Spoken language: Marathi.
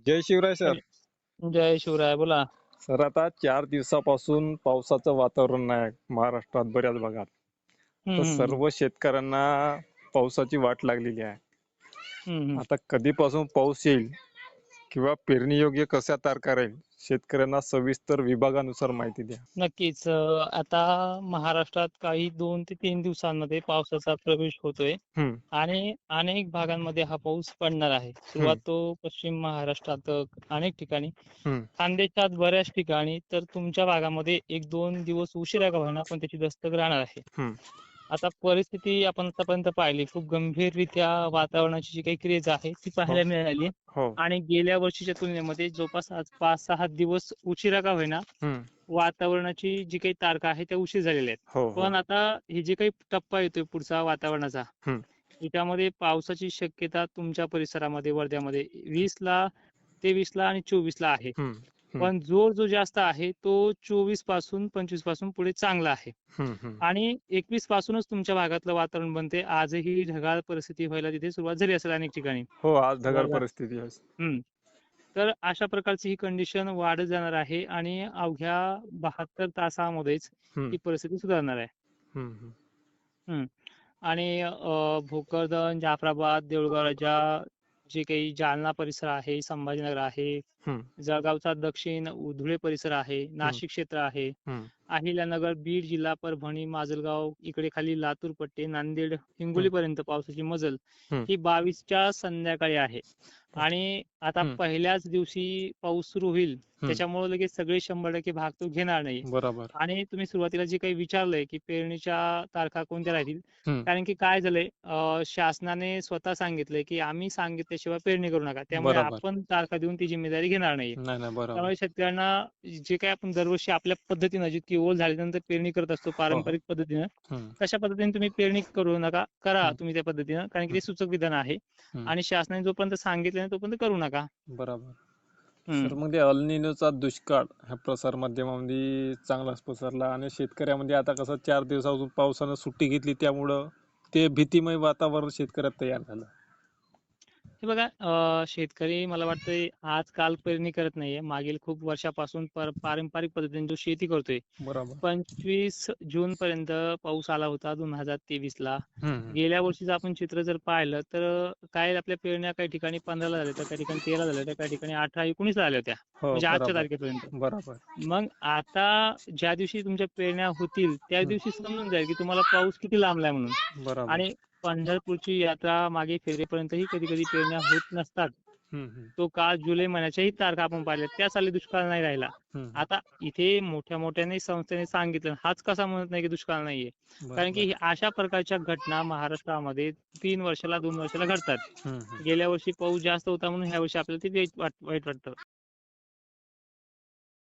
जय शिवराय सर. जय शिवराय. बोला. सर आता 4 दिवसापासून पावसाचं वातावरण आहे महाराष्ट्रात बऱ्याच भागात. हम्म तर हम्म हम्म सर्व शेतकऱ्यांना पावसाची वाट लागलेली आहे. हम्म हम्म. आता कधीपासून पाऊस येईल किंवा पेरणी योग्य कशा तारखा राहील शेतकऱ्यांना सविस्तर विभागानुसार माहिती द्या. नक्कीच. आता महाराष्ट्रात काही 2 ते 3 दिवसांमध्ये पावसाचा प्रवेश होतोय हम्म. आणि अनेक भागांमध्ये हा पाऊस पडणार आहे. सुरुवात हम्म. तो पश्चिम महाराष्ट्रात अनेक ठिकाणी, हम्म. खानदेशात बऱ्याच ठिकाणी, तर तुमच्या भागामध्ये 1-2 दिवस उशिरा का होईना पण त्याची दस्तक राहणार आहे. हम्म. आता परिस्थिती आपण आतापर्यंत पाहिली, खूप गंभीररित्या वातावरणाची जी काही क्रिया आहे ती हो. पाहायला मिळाली हो. आणि गेल्या वर्षीच्या तुलनेमध्ये जवळपास आज 5-6 दिवस उशिरा का होईना हम्म. वातावरणाची जी काही तारखा आहे त्या उशीर झालेल्या आहेत. हो. हो. पण आता हे जे काही टप्पा येतोय पुढचा वातावरणाचा, हम्म. याच्यामध्ये पावसाची शक्यता तुमच्या परिसरामध्ये वर्ध्यामध्ये 20 ला आणि 24 ला आहे. हम्म. हम्म. पण जोर जो जास्त आहे तो 24 पासून 25 पासून पुढे चांगला आहे. हम्म. हम्म. आणि 21 पासूनच तुमच्या भागातलं वातावरण बनते. आजही ढगाळ परिस्थिती व्हायला तिथे सुरुवात झाली असेल अनेक ठिकाणी. हो, आज ढगाळ वर्धा. परिस्थिती आहे. हम्म. तर अशा प्रकारची ही कंडिशन वाढत जाणार आहे आणि अवघ्या 72 तासामध्येच हम्म. ही परिस्थिती सुधारणार आहे. हम्म. हम्म. हम्म. आणि भोकरदन, जाफराबाद, देऊळगाव राजा, जे काही जालना परिसर आहे, संभाजीनगर आहे, हम्म. जळगावचा दक्षिण धुळे परिसर आहे, हम्म. नाशिक क्षेत्र आहे, हम्म. अहिल्यानगर, बीड जिल्हा, परभणी, माजलगाव, इकडे खाली लातूर पट्टे, नांदेड, हम्म. हिंगोली पर्यंत पावसाची मजल हम्म. ही 22च्या संध्याकाळी आहे. आणि आता हम्म. पहिल्याच दिवशी पाऊस सुरू होईल, हम्म. त्याच्यामुळे लगेच सगळे 100% भाग तो घेणार नाही. बरोबर. आणि तुम्ही सुरुवातीला जे काही विचारलंय की पेरणीच्या तारखा कोणत्या राहतील, हम्म. कारण की काय झालंय, शासनाने स्वतः सांगितलंय की आम्ही सांगितल्याशिवाय पेरणी करू नका. त्यामुळे बरोबर. आपण तारखा देऊन ती जिम्मेदारी घेणार नाहीये. नाही नाही, बरोबर. त्यामुळे शेतकऱ्यांना जे काही आपण दरवर्षी आपल्या पद्धतीनं जितकी ओल झाल्यानंतर पेरणी करत असतो हो हो. पारंपरिक पद्धतीनं, हम्म. तशा पद्धतीने तुम्ही पेरणी करू नका. करा हम्म. तुम्ही त्या पद्धतीनं, कारण की हम्म. ते सूचक विधान आहे. हम्म. आणि शासनाने जोपर्यंत सांगितलं नाही तोपर्यंत करू नका. बरोबर. सर, हम्म. मग ते अल निनोचा दुष्काळ ह्या प्रसार माध्यमामध्ये चांगलाच पसरला आणि शेतकऱ्यामध्ये आता कसं 4 दिवसापासून पावसानं सुट्टी घेतली त्यामुळं ते भीतीमय वातावरण शेतकऱ्यात तयार झालं. हे बघा, शेतकरी मला वाटतंय आजकाल पेरणी करत नाहीये. मागील खूप वर्षापासून पारंपरिक पद्धतीने जो शेती करतोय. बरोबर. 25 जून पर्यंत पाऊस आला होता 2023 ला. हम्म. गेल्या वर्षीचं आपण चित्र जर पाहिलं तर काय आपल्या पेरण्या काही ठिकाणी 15ला झाल्या, तर काही ठिकाणी 13 झाल्या, तर काही ठिकाणी 18-19 झाल्या होत्या. हो, म्हणजे आजच्या बरोबर. तारखेपर्यंत. बरोबर. मग आता ज्या दिवशी तुमच्या पेरण्या होतील त्या हम्म. दिवशी समजून जाईल की तुम्हाला पाऊस किती लांबलाय म्हणून. बरोबर. आणि पंढरपूरची यात्रा मागे फेरेपर्यंतही कधी कधी पेरण्या होत नसतात. हम्म. हम्म. तो काळ जुलै महिन्याच्याही तारखा आपण पाहिल्या, त्या साली दुष्काळ नाही राहिला. हम्म. आता इथे मोठ्या मोठ्याने संस्थेने सांगितलं, हाच कसा म्हणत नाही की दुष्काळ नाहीये. कारण की बरोबर. अशा प्रकारच्या घटना महाराष्ट्रामध्ये 3 वर्षाला 2 वर्षाला घडतात. हम्म. हम्म. गेल्या वर्षी पाऊस जास्त होता म्हणून ह्या वर्षी आपल्याला ते वाईट वाटतं.